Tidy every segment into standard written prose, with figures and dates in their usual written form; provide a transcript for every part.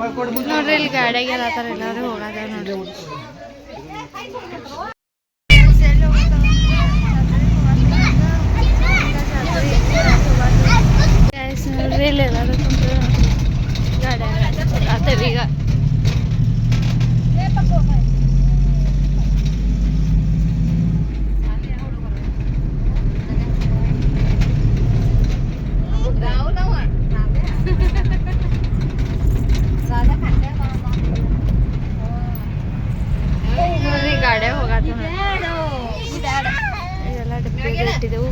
ನೋಡ್ರಿ ಇಲ್ಲಿ ಗಾಡಿಯಾಗ ಎಲ್ಲಾತಾರ ಎಲ್ಲಾರು ಹೋಗದ ನೋಡ್ರಿ. ನೋಡ್ರಿ ಇಲ್ಲಿ ಎಲ್ಲಾರು ಕುಂತು ಗಾಡಿಯಾಗ ಆತೇವಿ ಈಗ. ನೋಡ್ರಿ ಗಾಡಿಯಾಗ ಹೋಗಾತ ಇದೆಲ್ಲ ಡಬ್ಬಿ ಇಟ್ಟಿದ್ದೆವು.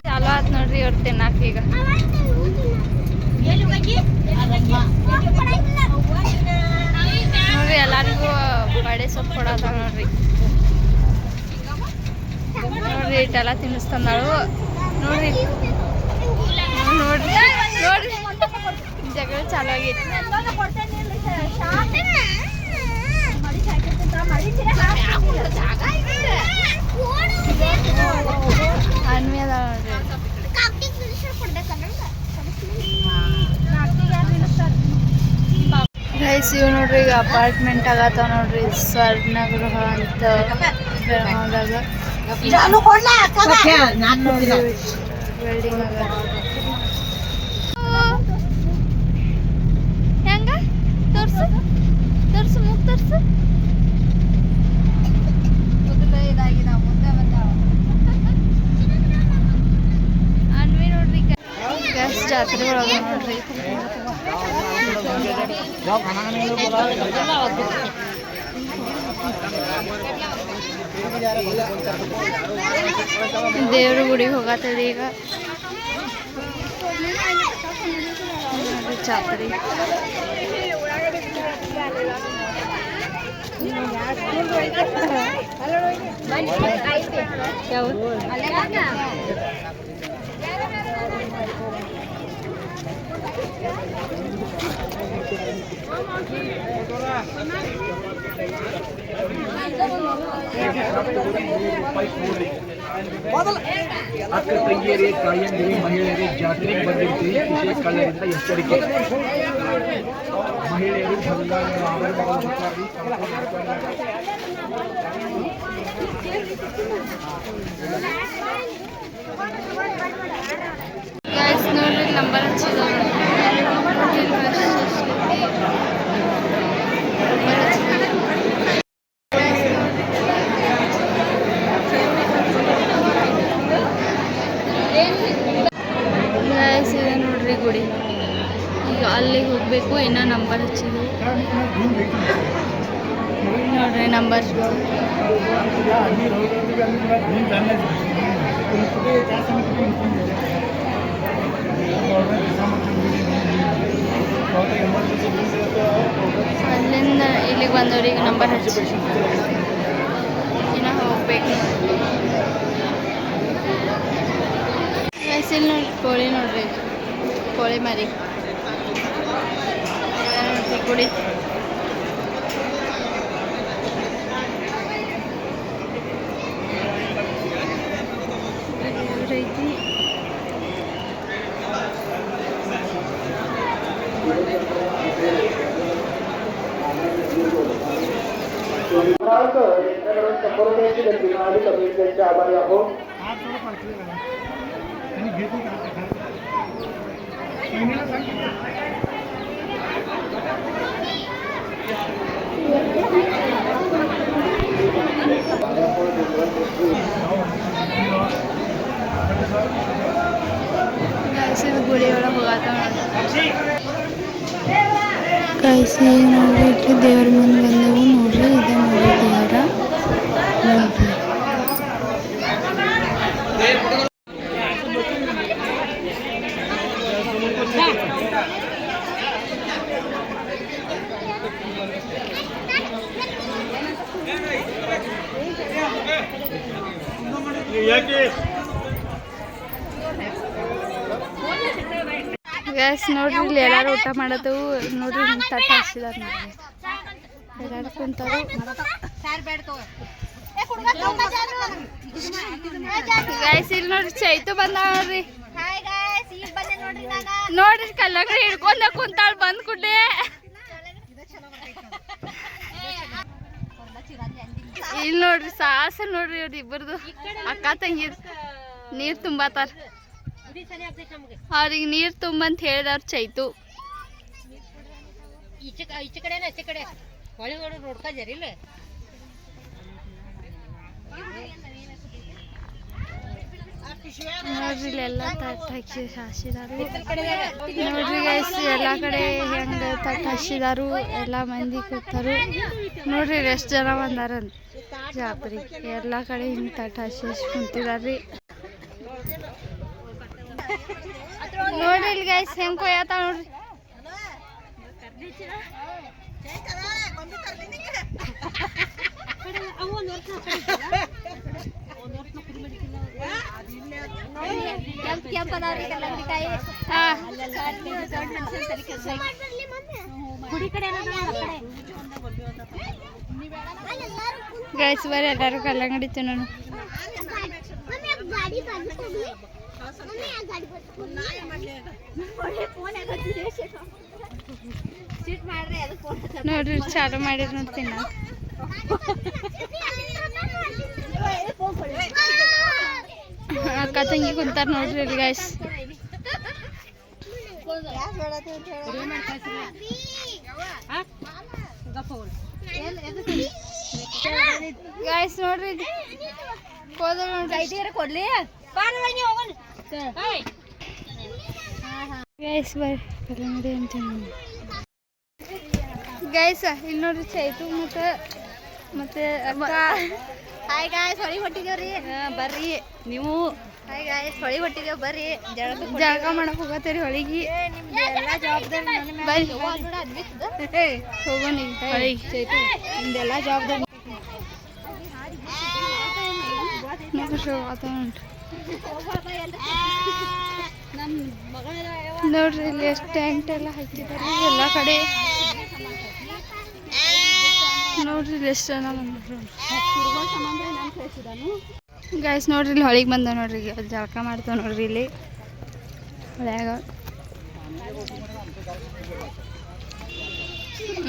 ಚಾಲು ಆತ್ ನೋಡ್ರಿ ಇವ್ರು ತಿನ್ನಾಕ ಈಗ. ನೋಡ್ರಿ ಎಲ್ಲರಿಗೂ ಬಡೆ ಸೊಪ್ಪು ಕೊಡತ್ತಾಳ ನೋಡ್ರಿ. ನೋಡ್ರಿ ಇಟ್ಟೆಲ್ಲ ತಿನ್ನಿಸ್ತಂದಾಳು ನೋಡ್ರಿ. ನೋಡ್ರಿ ನೋಡ್ರಿ ಜಗಳ ಚಾಲು ಆಗೈತಿ. ಅನ್ವಿ ಅದ ಗೈಸ್ ಇವ್ ನೋಡ್ರಿ ಈಗ ಅಪಾರ್ಟ್ಮೆಂಟ್ ಆಗತ್ತಾವ ನೋಡ್ರಿ. ಸ್ವರ್ಣಗೃಹ ಅಂತ ಬೆಳಗಾವದಾಗ ಬಿಲ್ಡಿಂಗ್ ಅದ. ಹೆಂಗ ತೋರ್ಸು ತೋರ್ಸು ಮುಗ್ ತೋರ್ಸು. ಅನ್ವಿ ನೋಡ್ರಿ ಗಸ್ ಜಾತ್ರೆ ಒಳಗ ನೋಡ್ರಿ ದೇವ್ರ ಗುಡಿಗೆ ಹೋಗತ್ತದ ಈಗ ಜಾತ್ರೆ. ಅಕ್ಕ ತಂಗಿಯರೇ ತಾಯಂದಿರೇ ಮಹಿಳೆಯರೇ ಜಾತ್ರೆಗೆ ಬಂದಿರ್ತೀವಿ. ವಿಶೇಷ ಕಳ್ಳರಿಂದ ಎಚ್ಚರಿಕೆ. ಮಹಿಳೆಯರು ಬಂಗಾರದ ಆಭರಣಗಳು ನೋಡ್ರಿ ನಂಬರ್ ಹಚ್ಚಿದ ನೋಡ್ರಿ ಗುಡಿ. ಈಗ ಅಲ್ಲಿಗೆ ಹೋಗ್ಬೇಕು. ಇನ್ನೂ ನಂಬರ್ ಹಚ್ಚಿದ್ವಿ ನೋಡ್ರಿ ನಂಬರ್. ಅಲ್ಲಿಂದ ಇಲ್ಲಿಗೆ ಬಂದವ್ರಿಗೆ ನಂಬರ್ ಹಚ್ಚಿ ಇನ್ನು ಹೋಗ್ಬೇಕು. ಇಲ್ಲಿ ನೋಡಿ ಕೋಳಿ ನೋಡ್ರಿ, ಕೋಳಿ ಮರಿ ನೋಡ್ರಿ ಗುಡಿ. ಐತಿ आभारी आहोत. ಗುಡಿ ಒಳಗೆ ಹೋಗಾತ ಕೈಸಿ ನೋಡ್ರಿ. ದೇವ್ರ ಮುಂದೆ ಬಂದೆವು ನೋಡ್ರಿ. ಇದೆ ನೋಡಿ ದೇವ್ರ ನೋಡ್ರಿ. ಗ್ಯಾಸ್ ನೋಡ್ರಿ ಇಲ್ಲಿ ಎಲ್ಲಾರು ಊಟ ಮಾಡತ್ತವು ನೋಡ್ರಿ. ಹಿಂಗೆ ತಟ್ಟ ಹಾಕ್ಸಿದಾರ ನೋಡ್ರಿ. ಎಲ್ಲಾರು ಕುಂತಾರು. ಗ್ಯಾಸ್ ಇಲ್ಲಿ ನೋಡ್ರಿ ಚೈತು ಬಂದ ನೋಡ್ರಿ. ನೋಡ್ರಿ ಕಲ್ಲಂಗಡಿ ಹಿಡ್ಕೊಂಡ ಕುಂತಾಳ ಬಂದ್ ಕುಡ್ಡೆ. ಇಲ್ಲಿ ನೋಡ್ರಿ ಸಾಹಸ ನೋಡ್ರಿ ಇವ್ರ ಇಬ್ಬರದು ಅಕ್ಕ ತಂಗಿ ನೀರ್ ತುಂಬಾತಾರ. ಅವ್ರಿಗೆ ನೀರ್ ತುಂಬಂತ ಹೇಳಿದವ್ರ ಚೈತು. ನೋಡ್ರಿ ಇಲ್ಲೆಲ್ಲ ತಟ್ಟ ಹಾಸಿದಾರು. ನೋಡ್ರಿ ಗೈಸ್ ಎಲ್ಲ ಕಡೆ ಹೆಂಗ ತಟ್ಟ ಹಾಸಿದಾರು, ಎಲ್ಲ ಮಂದಿ ಕೂತಾರು. ನೋಡ್ರಿ ಎಷ್ಟು ಜನ ಬಂದಾರಂತ ಜಾತ್ರೆ. ಎಲ್ಲ ಕಡೆ ಹಿಂಗೆ ತಟ್ಟ ಹಾಸಿ ಕುಂತಿದಾರ್ರಿ. ನೋಡ್ರಿ ಇಲ್ಲಿ ಗೈಸ್ ಹೆಂಗ್ ಕೊಯ್ಯತಾಳ ನೋಡ್ರಿ. ಗೈಸ್ ಬರ್ರಿ ಎಲ್ಲಾರು ಕಲ್ಲಂಗಡಿ ತಿನ್ನೋಣ. ನೋಡ್ರಿ ಚಾಲು ಮಾಡಿರ್ ನೋಡಿ ತಿನ್ನ. ಅಕ್ಕ ತಂಗಿ ಕುಂತಾರ ನೋಡ್ರಿ ಇಲ್ಲಿ ಗೈಸ್. ಗೈಸ್ ನೋಡ್ರಿ ಕೋದಲ್ ನೋಡ್ರಿ ಕೊಡ್ಲಿ ಗೈಸ್ ಬರ್ರಿ ಕಲ್ಲಂಗಡಿ ಅಂತ ಗೈಸ್. ಇಲ್ಲಿ ನೋಡ್ರಿ ಚೈತು ಮತ್ತೆ ಅಕ್ಕ. ಹಾಯ್ ಗಾಯ್ಸ್ ಹೊಳಿ ಹೊಟ್ಟಿದೇವ್ರಿ, ಬರ್ರಿ ನೀವು. ಹಾಯ್ ಗಾಯ್ಸ್ ಹೊಳಿ ಹೊಟ್ಟಿದೇವ್ ಬರ್ರಿ. ಜಳಕ ಮಾಡಕ್ ಹೋಗತ್ತೀರಿ ಹೊಳಿಗಿ. ಎಲ್ಲ ಜವಾಬ್ದಾರಿ ಬರ್ರಿ ಹೋಗೋಣ ಹೊಳಿಗೆ. ಚೈತು ನಿಮ್ದೆಲ್ಲ ಜವಾಬ್ದಾರಿ ನೋಡ್ರಿ ಇಲ್ಲಿ ಎಷ್ಟು ಟೆಂಟ್ ಎಲ್ಲ ಹಾಕಿದಾರೆ ಎಲ್ಲ ಕಡೆ. ನೋಡ್ರಿ ಇಲ್ಲಿ ಎಷ್ಟು ಜನ ಬಂದ್ರು ಗೈಸ್. ನೋಡ್ರಿ ಇಲ್ಲಿ ಹೊಳಿಗೆ ಬಂದ ನೋಡ್ರಿ ಜಳಕ ಮಾಡ್ತಾವ ನೋಡ್ರಿ ಇಲ್ಲಿ ಹೊಳ್ಯಾಗ.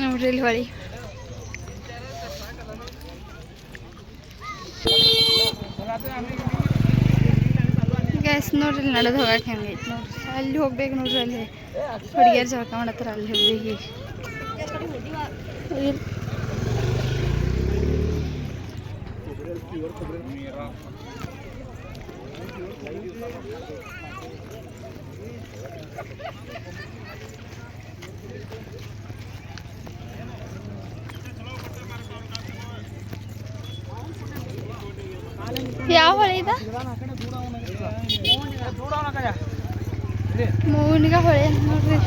ನೋಡ್ರಿ ಇಲ್ಲಿ ಹೊಳಿ. ಗೈಸ್ ನೋಡ್ರಿ ಇಲ್ಲಿ ನಡೆದು ಹೋಗಕ್ಕೆ ಹೆಂಗೈತೆ ನೋಡ್ರಿ. ಅಲ್ಲಿ ಹೋಗ್ಬೇಕು ನೋಡ್ರಿ, ಅಲ್ಲಿ ಹುಡುಗಿಯರು ಜಳಕ ಮಾಡತ್ತಾರ ಅಲ್ಲಿ ಹೋಗಿ. ಯಾವ ಹೊಳೆ ಇದ? ಮೂನಿಗ ಹೊಳೆ ನೋಡ್ರಿ.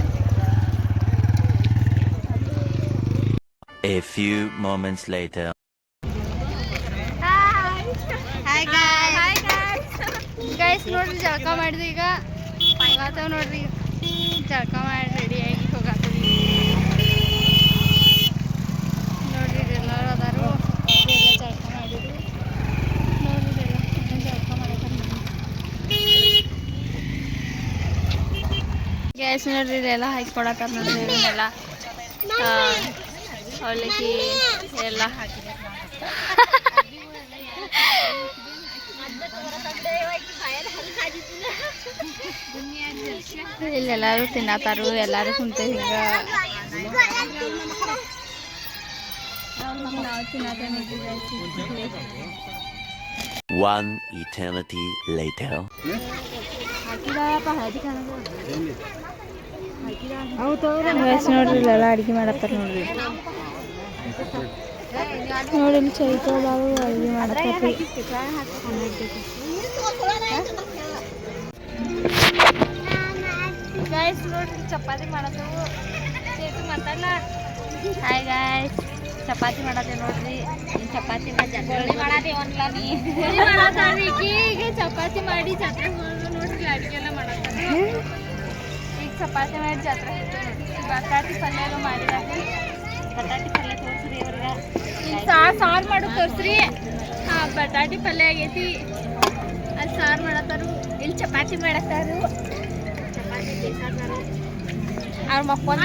A few moments later. Guys ನೋಡ್ರಿ ಜಳಕ ಮಾಡಿದ್ವಿ ಈಗ ಹೋಗತ್ತವ ನೋಡ್ರಿ. ಜಳಕ ಮಾಡಿ ರೆಡಿಯಾಗಿ ಹೋಗತ್ತೀವಿ ನೋಡ್ರಿ. ಎಲ್ಲರೂ ಅದಾರು ಎಲ್ಲ ಜಳಕ ಮಾಡಿದ್ರು ನೋಡ್ರಿ. ಎಲ್ಲ ಜಳಕ ಮಾಡತ್ತಾರ ಗ್ಯಾಸ್ ನೋಡ್ರಿ. ಇದೆಲ್ಲ ಹಾಕಿ ಕೊಡತ್ತಾರ ನೋಡ್ರಿ. ಇದನ್ನೆಲ್ಲ ಅವಲಕ್ಕಿ ಎಲ್ಲ ಹಾಕಿದ್ದಾರೆ. ಇಲ್ಲೆಲ್ಲರೂ ತಿನ್ನತ್ತಾರು, ಎಲ್ಲರೂ ಕುಂತ ಹಿಂಗ ನಾವು ತಿನ್ನತ್ತ. One eternity later. ನೋಡ್ರಿ ಇಲ್ಲೆಲ್ಲ ಅಡುಗೆ ಮಾಡತ್ತಾರ ನೋಡ್ರಿ. ನೋಡಿ ಇಲ್ಲಿ ಚೈತೋದಾರು ಅಡುಗೆ ಮಾಡತ್ತೀ. ಗಾಯ್ಸ್ ನೋಡ್ರಿ ಚಪಾತಿ ಮಾಡತ್ತೇವು. ಚೇತು ಮಾತಾಡ. ಹಾಯ್ ಗಾಯ್ಸ್ ಚಪಾತಿ ಮಾಡತ್ತೇವೆ ನೋಡ್ರಿ. ಚಪಾತಿ ಮಾಡತ್ತೇವಲ್ಲ ನೀ ಈಗ ಚಪಾತಿ ಮಾಡಿ ಜಾತ್ರೆ ನೋಡ್ರಿ. ಅಡುಗೆ ಎಲ್ಲ ಮಾಡತ್ತಾರ. ಈಗ ಚಪಾತಿ ಮಾಡಿ ಜಾತ್ರೆ ಬಟಾಟಿ ಪಲ್ಯ ಎಲ್ಲ ಮಾಡಿದಾರೆ. ಬಟಾಟಿ ಪಲ್ಯ ತೋರಿಸ್ರಿ ಅವ್ರಿಗೆ. ಸಾರು ಮಾಡೋದು ತೋರಿಸ್ರಿ. ಹಾಂ ಬಟಾಟಿ ಪಲ್ಯ ಆಗೈತಿ. ಅಲ್ಲಿ ಸಾರು ಮಾಡತ್ತಾರು. ಇಲ್ಲಿ ಚಪಾತಿ ಮಾಡತ್ತಾರು. ಅವ್ರ ಮಕ್ಕೊಂದ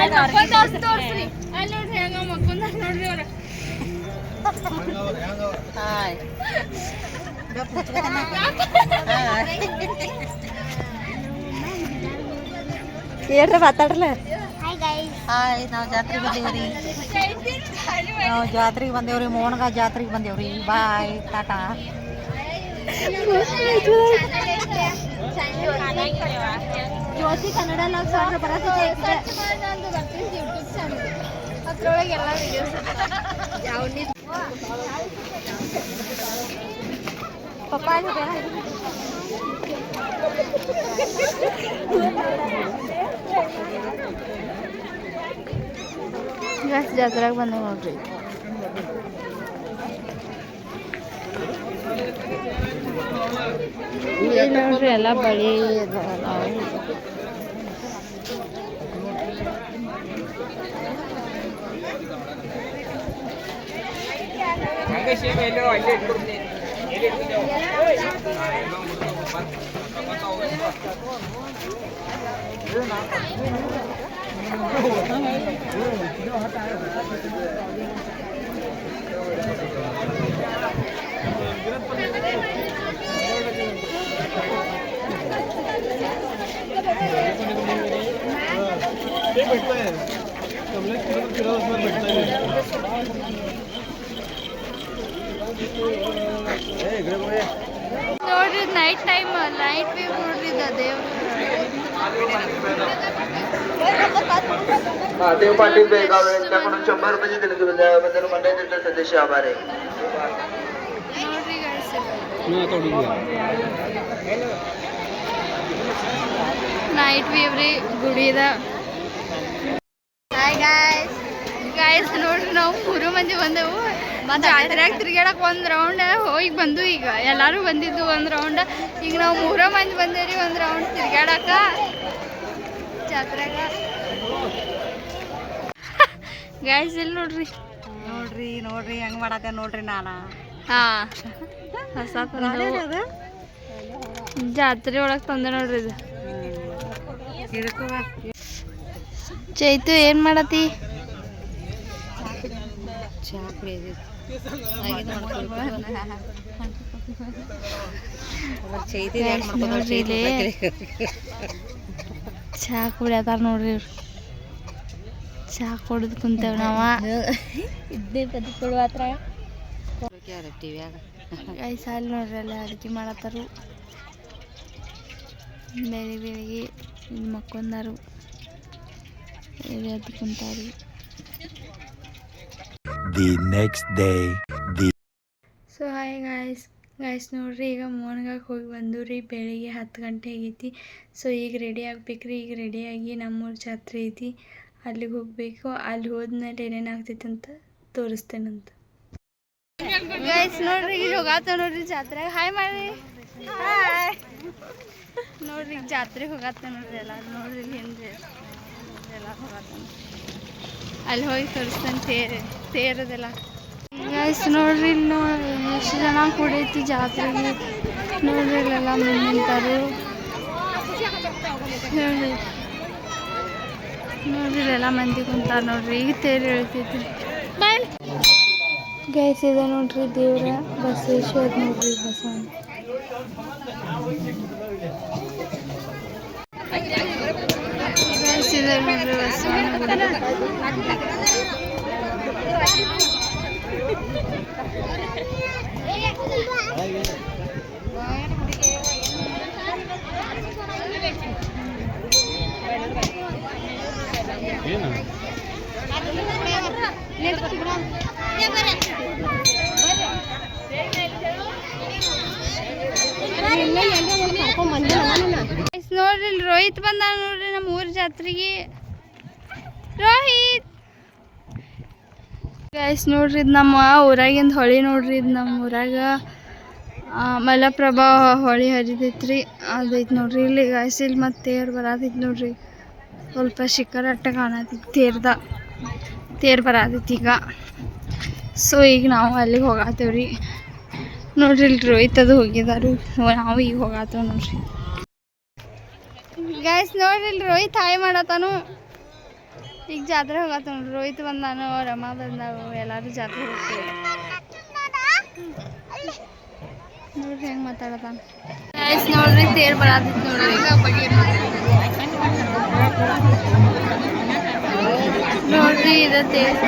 ತೋರ್ಸ್ರಿ ಅಲ್ಲಿ ನೋಡ್ರಿ ಹೆಂಗ ಮಕ್ಕೊಂದ ನೋಡ್ರಿ ಅವ್ರ ಹಾಯ್ ಹೇಳ್ರಿ ಮಾತಾಡ್ರಲ್ಲ ಹಾಯ್ ನಾವು ಜಾತ್ರೆಗೆ ಬಂದೇವ್ರಿ ಮೋಹನಗ ಜಾತ್ರೆಗೆ ಬಂದೇವ್ರಿ ಬಾಯ್ ಟಾಟಾ ಜ್ಯೋತಿ ಕನ್ನಡ ಅದ್ರೊಳಗೆ ಎಲ್ಲ ವಿಡಿಯೋಸ್ ಪಪ್ಪ ಜಾತ್ರೆಗೆ ಬಂದ ನೋಡ್ರಿ ನೋಡ್ರಿ ಎಲ್ಲ ಬಳಿ ನೋಡ್ರಿ ನೈಟ್ ಟೈಮ್ ನೈಟ್ ವ್ಯೂ ನೋಡ್ರಿ ದೇವ್ರು देव पाटील बेळगाव यांच्याकडून 100 रुपये देणगी बद्दल मंडळ जिल्हा सदस्य आभार आहे ನೋಡ್ರಿ guys ನೈಟ್ ವ್ಯೂ ರೀ ಗುಡಿದ ಹಾಯ್ ಗಾಯ್ಸ್ ನೋಡ್ರಿ ನಾವು 3 ಮಂದಿ ಬಂದೆವು ಜಾತ್ರೆಯಾಗ ತಿರ್ಗಾಡಕ್ಕೆ ಒಂದು ರೌಂಡ್ ಹೋಗಿ ಬಂದು ಈಗ ಎಲ್ಲರೂ ಬಂದಿದ್ದು ಒಂದು ರೌಂಡ್ ಈಗ ನಾವು 3 ಮಂದಿ ಬಂದೇವ್ರಿ ಒಂದು ರೌಂಡ್ ತಿರ್ಗಾಡಕ ಜಾತ್ರೆಗ ಗಾಯ್ಸ್ ಇಲ್ಲಿ ನೋಡ್ರಿ ನೋಡ್ರಿ ಹೆಂಗ್ ಮಾಡತ್ತೆ ನೋಡ್ರಿ ನಾನು ಹಾ ಹೊಸ ಜಾತ್ರೆ ಒಳಗೆ ತಂದೆ ನೋಡ್ರಿ ಇದು ಚೈತು ಏನ್ ಮಾಡತಿ ಚಾ ಕುಡಿಯತಾರ ನೋಡ್ರಿ ಇವ್ರು ಚಾ ಕುಡಿದು ಕುಂತೇವ್ ನಾವ ಇದ್ದೇ ಪದಿ ಕೊಡುವತ್ರ ಗೈಸ್ ಅಲ್ಲಿ ನೋಡ್ರಿ ಅಲ್ಲಿ ಅಡುಗೆ ಮಾಡತ್ತಾರು ಬೆಳಿಗ್ಗೆ ಇಲ್ಲಿ ಮಕ್ಕೊಂಡಾರು ಎದ್ದು ಕುಂತಾರು The next day. So hi guys ನೋಡ್ರಿ ಈಗ ಮೋಹನ್ಗಾಗೆ ಹೋಗಿ ಬಂದು ರೀ ಬೆಳಿಗ್ಗೆ 10 ಗಂಟೆ ಆಗೈತಿ ಸೊ ಈಗ ರೆಡಿ ಆಗ್ಬೇಕ್ರಿ ಈಗ ರೆಡಿಯಾಗಿ ನಮ್ಮೂರ ಜಾತ್ರೆ ಐತಿ ಅಲ್ಲಿಗೆ ಹೋಗಬೇಕು ಅಲ್ಲಿ ಹೋದ್ಮೇಲೆ ಏನೇನು ಆಗ್ತೈತೆ ಅಂತ ತೋರಿಸ್ತೇನಂತ ಗೈಸ್ ನೋಡ್ರಿ ಈಗ ಹೋಗಾತ ನೋಡ್ರಿ ಜಾತ್ರೆಗೆ ಹಾಯ್ ಮಾಡಿ ಹಾಯ್ ನೋಡ್ರಿ ಈಗ ಜಾತ್ರೆಗೆ ಹೋಗಾತ ನೋಡ್ರಿ ಎಲ್ಲ ನೋಡ್ರಿ ಹಿಂದೆ ಎಲ್ಲ ಹೋಗಾತ ಅಲ್ಲಿ ಹೋಗಿ ತೋರಿಸ್ತೇನೆ ತೇರದೆಲ್ಲ ಗೈಸ್ ನೋಡ್ರಿ ಇಲ್ಲಿ ನೋಡಿ ಎಷ್ಟು ಜನ ಕೂಡೈತಿ ಜಾತ್ರೆಗೆ ನೋಡ್ರಿ ಇಲ್ಲೆಲ್ಲ ನಿಂತಾರು ನೋಡ್ರಿ ಇಲ್ಲೆಲ್ಲ ಮಂದಿ ಕುಂತಾರ ನೋಡ್ರಿ ಈಗ ತೇರು ಹೇಳ್ತೈತಿ ಗೈಸ್ ಇದೆ ನೋಡ್ರಿ ದೇವ್ರ ಬಸವೇಶ್ವರ ನೋಡ್ರಿ ಬಸವಣ್ಣ ಗೈಸ್ ಇದೆ ನೋಡ್ರಿ ಬಸವಣ್ಣ ನೋಡ್ರಿ ರೋಹಿತ್ ಬಂದ ನೋಡ್ರಿ ನಮ್ಮ ಊರ ಜಾತ್ರೆಗೆ ರೋಹಿತ್ ಗೈಸ್ ನೋಡ್ರಿ ಇದು ನಮ್ಮ ಊರಾಗಿಂದ ಹೊಳಿ ನೋಡ್ರಿ ಇದು ನಮ್ಮ ಊರಾಗ ಮಲಪ್ರಭಾ ಹೊಳಿ ಹರಿದೈತ್ರಿ ಅದೈತಿ ನೋಡ್ರಿ ಇಲ್ಲಿ ಗೈಸ್ ಇಲ್ಲಿ ಮತ್ತೆ ತೇರು ಬರತೈತಿ ನೋಡ್ರಿ ಸ್ವಲ್ಪ ಶಿಖರ ಅಟ್ಟ ಕಾಣತೈತಿ ತೇರು ಬರತೈತಿ ಈಗ ಸೊ ಈಗ ನಾವು ಅಲ್ಲಿಗೆ ಹೋಗಾತೇವ್ರಿ ನೋಡ್ರಿ ಇಲ್ಲಿ ರೋಹಿತ್ ಅದು ಹೋಗಿದಾರು ನಾವು ಈಗ ಹೋಗಾತೇವ್ ನೋಡ್ರಿ ಗೈಸ್ ನೋಡ್ರಿ ಇಲ್ಲಿ ರೋಹಿತ್ ಹಾಯ್ ಮಾಡತ್ತಾನು. ಈಗ ಜಾತ್ರೆ ಹೋಗತ್ತ ನೋಡ್ರಿ. ರೋಹಿತ್ ಬಂದಾನು, ರಮಾ ಬಂದಾವು, ಎಲ್ಲಾರು ಜಾತ್ರೆ ಹೋಗ್ತೀವಿ ನೋಡ್ರಿ ಹೆಂಗ್ ಮಾತಾಡತಾನ. ಗೈಸ್ ನೋಡ್ರಿ ತೇರ್ ಬರತ್ತಿತ್ತು ನೋಡ್ರಿ. ನೋಡ್ರಿ ಇದು ತೇರ್.